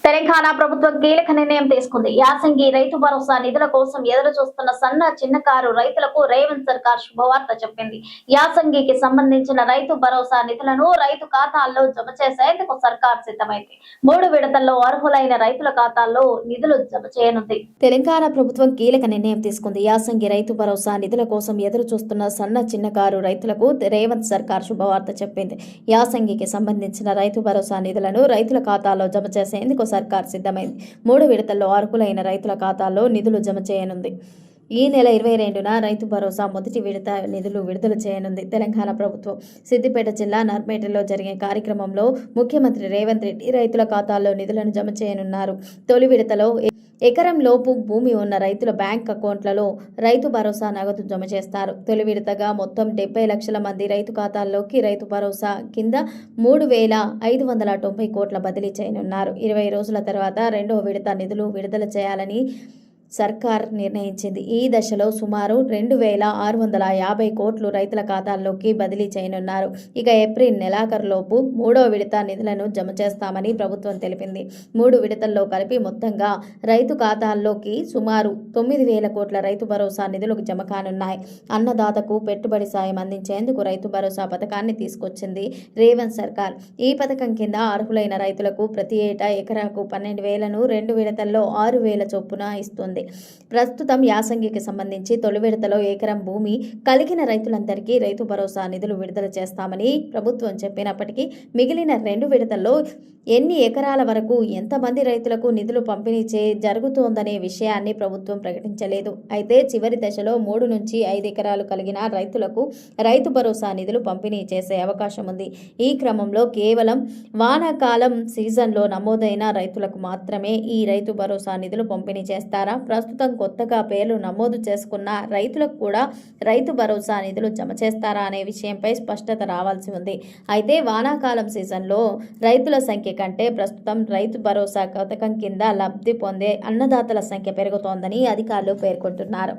తెలంగాణ ప్రభుత్వం కీలక నిర్ణయం తీసుకుంది. యాసంగి రైతు భరోసా నిధుల కోసం ఎదురు చూస్తున్న సన్న చిన్నకారు రైతులకు రేవంత్ సర్కార్ శుభవార్త చెప్పింది. యాసంగికి సంబంధించిన రైతు భరోసా నిధులను రైతు ఖాతాల్లో జమ చేసేందుకు సర్కార్ సిద్ధమైంది. 3 విడతల్లో అర్హులైన రైతుల ఖాతాల్లో నిధులు జమ చేయనుంది. తెలంగాణ ప్రభుత్వం కీలక నిర్ణయం తీసుకుంది. యాసంగి రైతు భరోసా నిధుల కోసం ఎదురు చూస్తున్న సన్న చిన్నకారు రైతులకు రేవంత్ సర్కార్ శుభవార్త చెప్పింది. యాసంగికి సంబంధించిన రైతు భరోసా నిధులను రైతుల ఖాతాల్లో జమ చేసేందుకు సర్కార్ సిద్ధమైంది. 3 విడతల్లో అర్హులైన రైతుల ఖాతాల్లో నిధులు జమ చేయనుంది. ఈ నెల 22న రైతు భరోసా మొదటి విడత నిధులు విడుదల చేయనుంది. తెలంగాణ ప్రభుత్వం సిద్దిపేట జిల్లా నర్మేటలో జరిగే కార్యక్రమంలో ముఖ్యమంత్రి రేవంత్ రెడ్డి రైతుల ఖాతాల్లో నిధులను జమ చేయనున్నారు. తొలి విడతలో ఎకరం లోపు భూమి ఉన్న రైతుల బ్యాంక్ అకౌంట్లలో రైతు భరోసా నగదు జమ చేస్తారు. తొలి విడతగా మొత్తం 70 లక్షల మంది రైతు ఖాతాల్లోకి రైతు భరోసా కింద 3,590 కోట్ల బదిలీ చేయనున్నారు. 20 రోజుల తర్వాత రెండవ విడత నిధులు విడుదల చేయాలని సర్కార్ నిర్ణయించింది. ఈ దశలో సుమారు 2,650 కోట్లు రైతుల ఖాతాల్లోకి బదిలీ చేయనున్నారు. ఇక ఏప్రిల్ నెలాఖరులోపు 3వ విడత నిధులను జమ చేస్తామని ప్రభుత్వం తెలిపింది. 3 విడతల్లో కలిపి మొత్తంగా రైతు ఖాతాల్లోకి సుమారు 9,000 కోట్ల రైతు భరోసా నిధులు జమ కానున్నాయి. అన్నదాతకు పెట్టుబడి సాయం అందించేందుకు రైతు భరోసా పథకాన్ని తీసుకొచ్చింది రేవంత్ సర్కార్. ఈ పథకం కింద అర్హులైన రైతులకు ప్రతి ఏటా ఎకరాకు 12,000ను 2 విడతల్లో 6,000 చొప్పున ఇస్తుంది. ప్రస్తుతం యాసంగికి సంబంధించి తొలి విడతలో ఎకరం భూమి కలిగిన రైతులందరికీ రైతు భరోసా నిధులు విడుదల చేస్తామని ప్రభుత్వం చెప్పినప్పటికీ మిగిలిన 2 విడతల్లో ఎన్ని ఎకరాల వరకు ఎంతమంది రైతులకు నిధులు పంపిణీ జరుగుతోందనే విషయాన్ని ప్రభుత్వం ప్రకటించలేదు. అయితే చివరి దశలో 3 నుంచి 5 ఎకరాలు కలిగిన రైతులకు రైతు భరోసా నిధులు పంపిణీ చేసే అవకాశం ఉంది. ఈ క్రమంలో కేవలం వానాకాలం సీజన్లో నమోదైన రైతులకు మాత్రమే ఈ రైతు భరోసా నిధులు పంపిణీ చేస్తారా? ప్రస్తుతం కొత్తగా పేర్లు నమోదు చేసుకున్న రైతులకు కూడా రైతు భరోసా నిధులు జమ చేస్తారా అనే విషయంపై స్పష్టత రావాల్సి ఉంది. అయితే వానాకాలం సీజన్లో రైతుల సంఖ్య కంటే ప్రస్తుతం రైతు భరోసా పథకం కింద లబ్ధి పొందే అన్నదాతల సంఖ్య పెరుగుతోందని అధికారులు పేర్కొంటున్నారు.